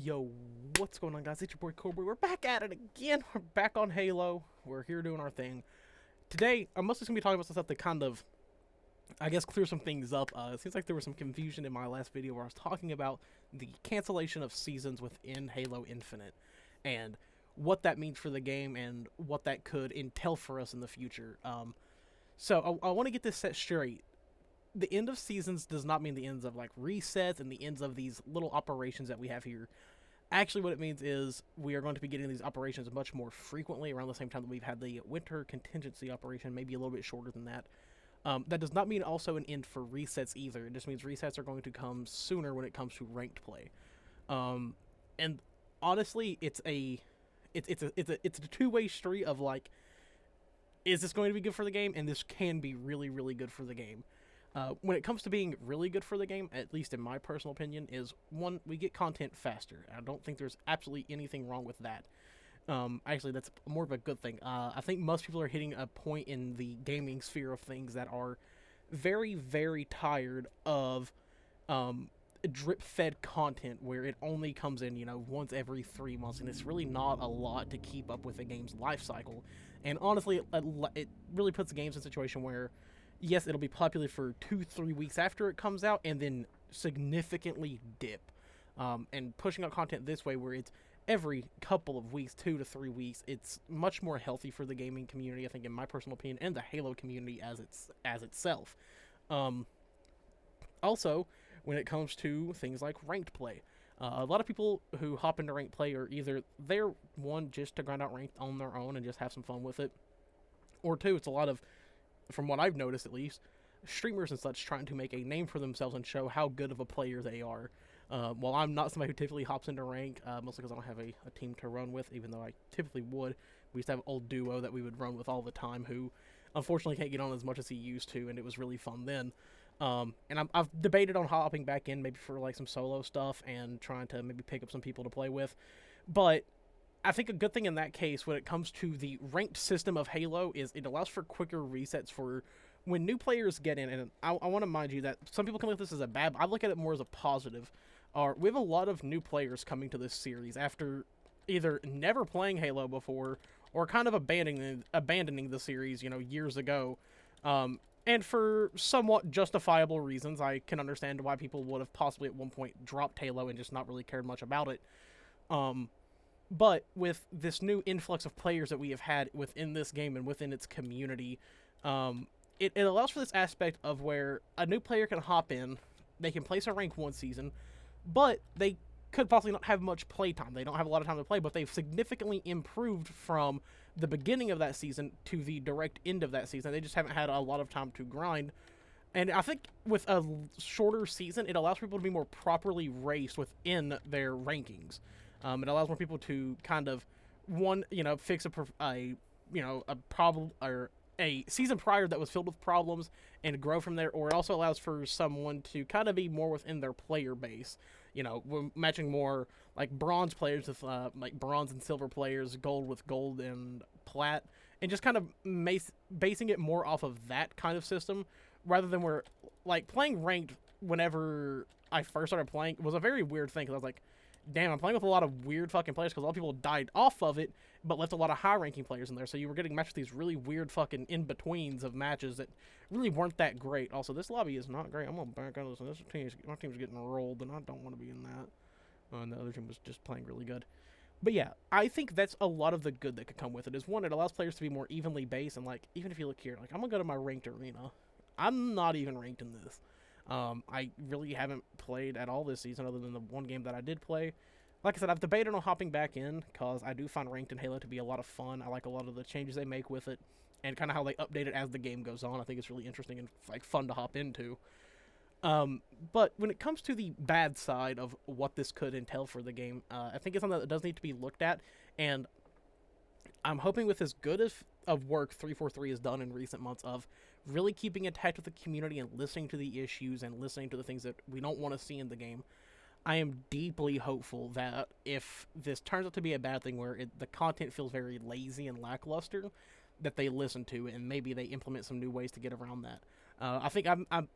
Yo, what's going on, guys? It's your boy Cobra. We're back at it again. We're back on Halo. We're here doing our thing. Today, I'm mostly going to be talking about some stuff that kind of, I guess, clear some things up. It seems like there was some confusion in my last video where I was talking about the cancellation of seasons within Halo Infinite and what that means for the game and what that could entail for us in the future. So I want to get this set straight. The end of seasons does not mean the ends of like resets and the ends of these little operations that we have here. Actually, what it means is we are going to be getting these operations much more frequently around the same time that we've had the winter contingency operation, maybe a little bit shorter than that. That does not mean also an end for resets either. It just means resets are going to come sooner when it comes to ranked play. And honestly, it's a two-way street of like, is this going to be good for the game? And this can be really, really good for the game. When it comes to being really good for the game, at least in my personal opinion, is one, we get content faster. I don't think there's absolutely anything wrong with that. Actually, that's more of a good thing. I think most people are hitting a point in the gaming sphere of things that are very, very tired of drip-fed content where it only comes in, once every 3 months, and it's really not a lot to keep up with a game's life cycle. And honestly, it really puts the games in a situation where yes, it'll be popular for 2-3 weeks after it comes out, and then significantly dip. And pushing out content this way, where it's every couple of weeks, 2 to 3 weeks, it's much more healthy for the gaming community, I think, in my personal opinion, and the Halo community as itself. Also, when it comes to things like ranked play, a lot of people who hop into ranked play are either they're one just to grind out ranked on their own and just have some fun with it, or two, it's a lot of, from what I've noticed at least, streamers and such trying to make a name for themselves and show how good of a player they are. While I'm not somebody who typically hops into rank, mostly because I don't have a team to run with, even though I typically would. We used to have an old duo that we would run with all the time who unfortunately can't get on as much as he used to, and it was really fun then. And I've debated on hopping back in maybe for like some solo stuff and trying to maybe pick up some people to play with. But I think a good thing in that case when it comes to the ranked system of Halo is it allows for quicker resets for when new players get in. And I want to mind you that some people can look at this as a bad, I look at it more as a positive. We have a lot of new players coming to this series after either never playing Halo before or kind of abandoning the series, years ago. And for somewhat justifiable reasons, I can understand why people would have possibly at one point dropped Halo and just not really cared much about it. But with this new influx of players that we have had within this game and within its community, it allows for this aspect of where a new player can hop in, they can place a rank 1 season, but they could possibly not have much play time. They don't have a lot of time to play, but they've significantly improved from the beginning of that season to the direct end of that season. They just haven't had a lot of time to grind. And I think with a shorter season, it allows people to be more properly raced within their rankings. It allows more people to kind of fix a problem or a season prior that was filled with problems and grow from there. Or it also allows for someone to kind of be more within their player base. We're matching more like bronze players with like bronze and silver players, gold with gold and plat, and just kind of basing it more off of that kind of system rather than we're like playing ranked. Whenever I first started playing, it was a very weird thing because I was like, damn, I'm playing with a lot of weird fucking players because a lot of people died off of it, but left a lot of high-ranking players in there. So you were getting matched with these really weird fucking in-betweens of matches that really weren't that great. Also, this lobby is not great. I'm going to back out of this. My team's getting rolled, and I don't want to be in that. And the other team was just playing really good. But yeah, I think that's a lot of the good that could come with it. Is one, it allows players to be more evenly based, and like, even if you look here, like, I'm going to go to my ranked arena. I'm not even ranked in this. I really haven't played at all this season other than the one game that I did play. Like I said, I've debated on hopping back in because I do find ranked in Halo to be a lot of fun. I like a lot of the changes they make with it and kind of how they update it as the game goes on. I think it's really interesting and like fun to hop into. But when it comes to the bad side of what this could entail for the game, I think it's something that does need to be looked at. And I'm hoping with as good of work 343 has done in recent months of really keeping in touch with the community and listening to the issues and listening to the things that we don't want to see in the game, I am deeply hopeful that if this turns out to be a bad thing where the content feels very lazy and lackluster, that they listen to it and maybe they implement some new ways to get around that. I think I've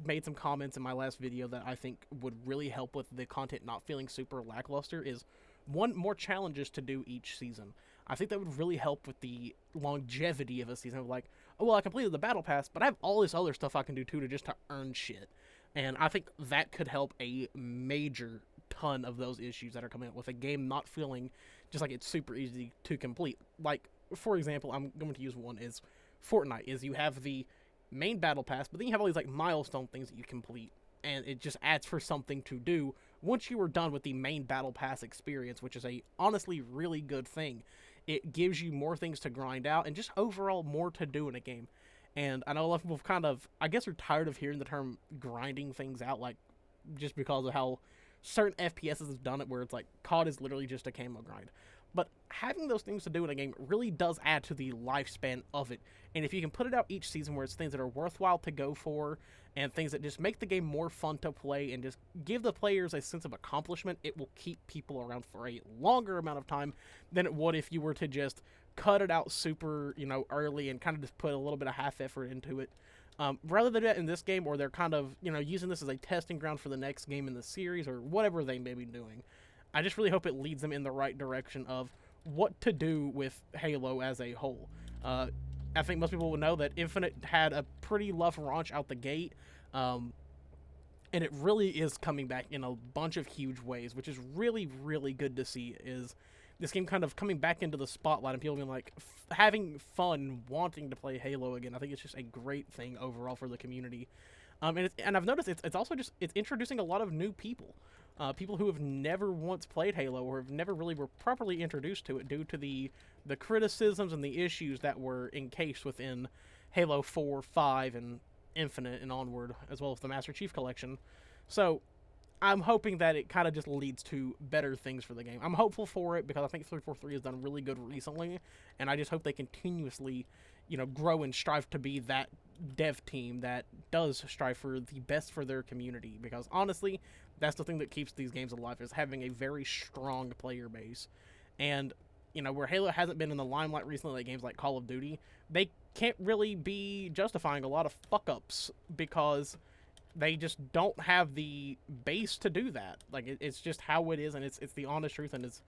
made some comments in my last video that I think would really help with the content not feeling super lackluster is one, more challenges to do each season. I think that would really help with the longevity of a season of like, oh well, I completed the battle pass, but I have all this other stuff I can do too to just to earn shit. And I think that could help a major ton of those issues that are coming up with a game not feeling just like it's super easy to complete. Like, for example, I'm going to use one is Fortnite, is you have the main battle pass, but then you have all these like milestone things that you complete, and it just adds for something to do once you are done with the main battle pass experience, which is a honestly really good thing. It gives you more things to grind out and just overall more to do in a game. And I know a lot of people kind of, I guess, are tired of hearing the term grinding things out, like, just because of how certain FPSs have done it, where it's like, COD is literally just a camo grind. But having those things to do in a game really does add to the lifespan of it. And if you can put it out each season where it's things that are worthwhile to go for, and things that just make the game more fun to play, and just give the players a sense of accomplishment, it will keep people around for a longer amount of time than it would if you were to just cut it out super, early and kind of just put a little bit of half effort into it. Rather than that in this game, or they're kind of, using this as a testing ground for the next game in the series, or whatever they may be doing. I just really hope it leads them in the right direction of what to do with Halo as a whole. I think most people will know that Infinite had a pretty rough launch out the gate, and it really is coming back in a bunch of huge ways, which is really, really good to see, is this game kind of coming back into the spotlight and people being like, having fun, wanting to play Halo again. I think it's just a great thing overall for the community. And I've noticed it's also just, it's introducing a lot of new people. People who have never once played Halo or have never really were properly introduced to it due to the criticisms and the issues that were encased within Halo 4, 5, and Infinite and onward, as well as the Master Chief Collection. So I'm hoping that it kind of just leads to better things for the game. I'm hopeful for it because I think 343 has done really good recently, and I just hope they continuously, grow and strive to be that dev team that does strive for the best for their community, because honestly, that's the thing that keeps these games alive, is having a very strong player base. And where Halo hasn't been in the limelight recently, like games like Call of Duty, they can't really be justifying a lot of fuck-ups because they just don't have the base to do that. Like, it's just how it is, and it's the honest truth. And as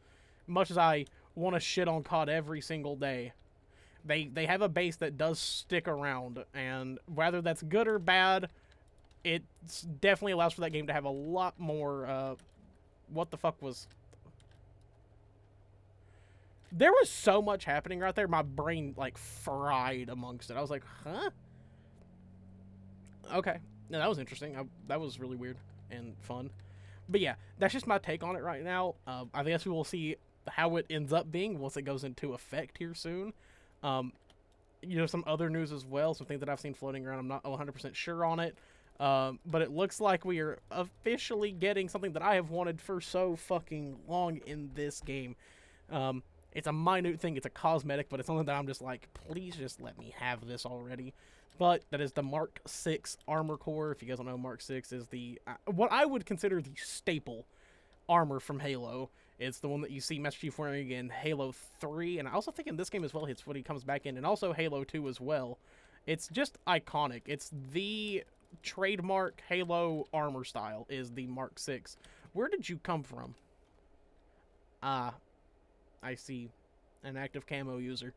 much as I want to shit on COD every single day, they have a base that does stick around, and whether that's good or bad, it definitely allows for that game to have a lot more, what the fuck was... There was so much happening right there, my brain, like, fried amongst it. I was like, huh? Okay. Yeah, that was interesting. That was really weird and fun. But yeah, that's just my take on it right now. I guess we will see how it ends up being once it goes into effect here soon. Some other news as well, some things that I've seen floating around. I'm not 100% sure on it. But it looks like we are officially getting something that I have wanted for so fucking long in this game. It's a minute thing, it's a cosmetic, but it's something that I'm just like, please just let me have this already. But that is the Mark 6 armor core. If you guys don't know, Mark 6 is the what I would consider the staple armor from Halo. It's the one that you see Master Chief wearing in Halo 3, and I also think in this game as well, it's what he comes back in, and also Halo 2 as well. It's just iconic. It's the trademark Halo armor style, is the Mark 6. Where did you come from? I see. An active camo user.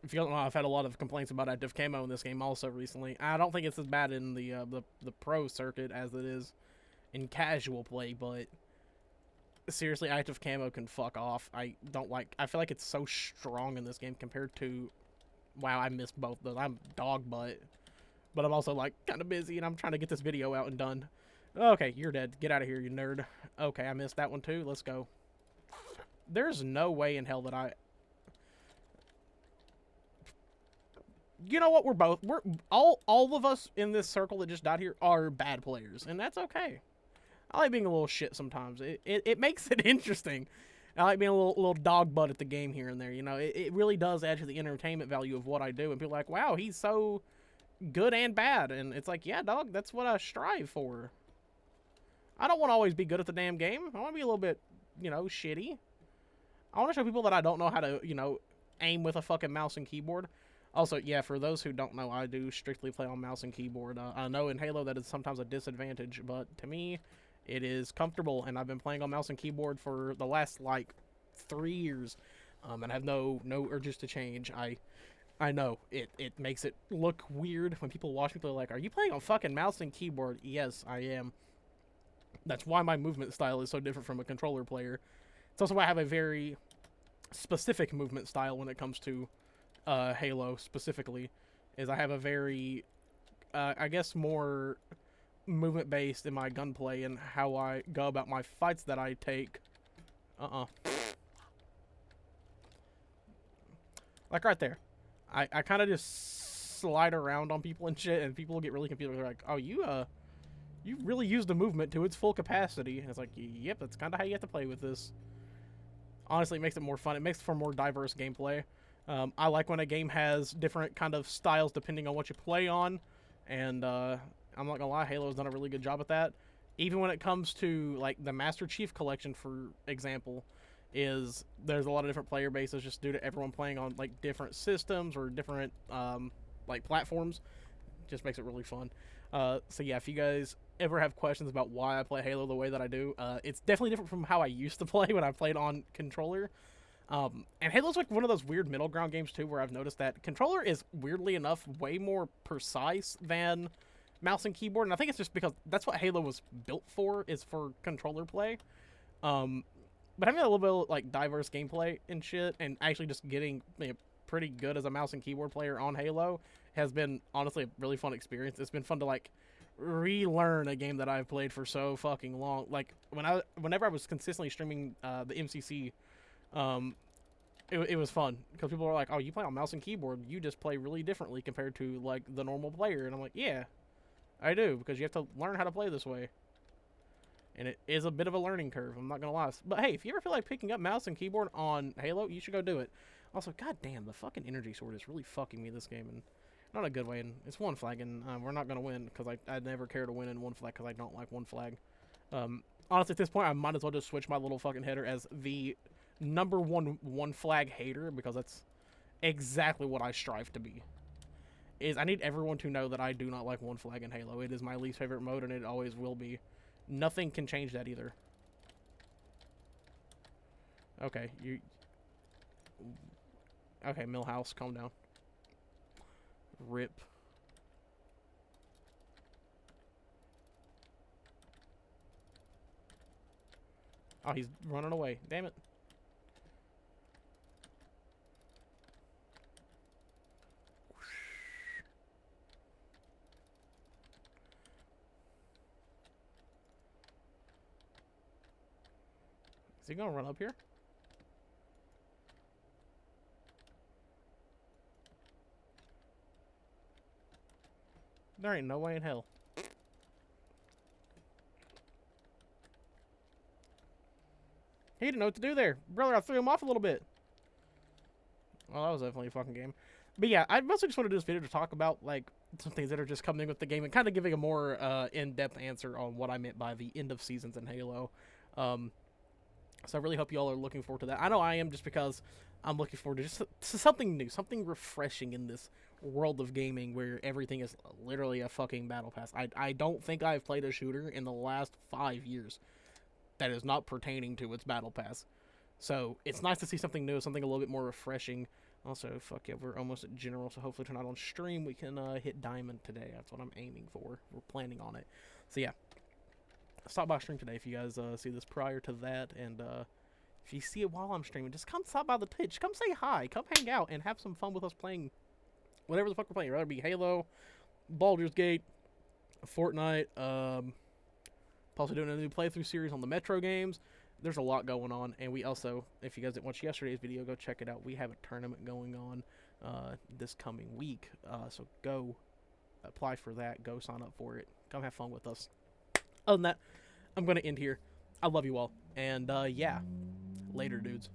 If you don't know, I've had a lot of complaints about active camo in this game also recently. I don't think it's as bad in the pro circuit as it is in casual play, but seriously, active camo can fuck off. I feel like it's so strong in this game compared to... Wow, I missed both those. I'm dog butt. But I'm also, like, kind of busy, and I'm trying to get this video out and done. Okay, you're dead. Get out of here, you nerd. Okay, I missed that one too. Let's go. There's no way in hell that I... You know what? We're all of us in this circle that just died here are bad players, and that's okay. I like being a little shit sometimes. It makes it interesting. I like being a little dog butt at the game here and there. It really does add to the entertainment value of what I do. And people are like, wow, he's so good and bad. And it's like, yeah, dog, that's what I strive for. I don't want to always be good at the damn game. I want to be a little bit, shitty. I want to show people that I don't know how to, aim with a fucking mouse and keyboard. Also, yeah, for those who don't know, I do strictly play on mouse and keyboard. I know in Halo that is sometimes a disadvantage, but to me, it is comfortable, and I've been playing on mouse and keyboard for the last like 3 years, and I have no urges to change. I know it makes it look weird when people watch me play. Like, are you playing on fucking mouse and keyboard? Yes, I am. That's why my movement style is so different from a controller player. It's also why I have a very specific movement style when it comes to Halo specifically. Is I have a very, I guess, more movement based in my gunplay and how I go about my fights that I take. Like right there. I kind of just slide around on people and shit, and people get really confused. They're like, oh, you really use the movement to its full capacity. And it's like, yep, that's kind of how you have to play with this. Honestly, it makes it more fun. It makes for more diverse gameplay. I like when a game has different kind of styles depending on what you play on. And I'm not gonna lie, Halo's done a really good job at that. Even when it comes to like the Master Chief Collection, for example, there's a lot of different player bases just due to everyone playing on like different systems or different like platforms. Just makes it really fun. So yeah, if you guys ever have questions about why I play Halo the way that I do, it's definitely different from how I used to play when I played on controller. And Halo's like one of those weird middle ground games too, where I've noticed that controller is weirdly enough way more precise than mouse and keyboard, and I think it's just because that's what Halo was built for, is for controller play. But having a little bit of like diverse gameplay and shit, and actually just getting pretty good as a mouse and keyboard player on Halo has been honestly a really fun experience. It's been fun to like relearn a game that I've played for so fucking long. Like whenever I was consistently streaming the MCC, it was fun because people were like, "Oh, you play on mouse and keyboard? You just play really differently compared to like the normal player." And I'm like, "Yeah, I do, because you have to learn how to play this way." And it is a bit of a learning curve, I'm not gonna lie. But hey, if you ever feel like picking up mouse and keyboard on Halo, you should go do it. Also, goddamn, the fucking energy sword is really fucking me this game, and not a good way. And it's one flag, and we're not gonna win because I never care to win in one flag because I don't like one flag. Honestly, at this point, I might as well just switch my little fucking header as the number one flag hater, because that's exactly what I strive to be. I need everyone to know that I do not like one flag in Halo. It is my least favorite mode, and it always will be. Nothing can change that either. Okay, Okay, Millhouse, calm down. Rip. Oh, he's running away. Damn it. Is he gonna run up here? There ain't no way in hell. He didn't know what to do there. Brother, I threw him off a little bit. Well, that was definitely a fucking game. But yeah, I mostly just want to do this video to talk about, like, some things that are just coming with the game and kind of giving a more in-depth answer on what I meant by the end of seasons in Halo. So I really hope you all are looking forward to that. I know I am, just because I'm looking forward to just something new, something refreshing in this world of gaming where everything is literally a fucking battle pass. I don't think I've played a shooter in the last 5 years that is not pertaining to its battle pass. So it's nice to see something new, something a little bit more refreshing. Also, fuck yeah, we're almost at General, so hopefully tonight on stream we can hit Diamond today. That's what I'm aiming for. We're planning on it. So yeah, stop by stream today if you guys see this prior to that, and if you see it while I'm streaming, just come stop by the Twitch. Come say hi. Come hang out and have some fun with us playing whatever the fuck we're playing. Whether it be Halo, Baldur's Gate, Fortnite, also doing a new playthrough series on the Metro games. There's a lot going on, and we also, if you guys didn't watch yesterday's video, go check it out. We have a tournament going on this coming week, so go apply for that. Go sign up for it. Come have fun with us. Other than that, I'm going to end here. I love you all, and yeah, later, dudes.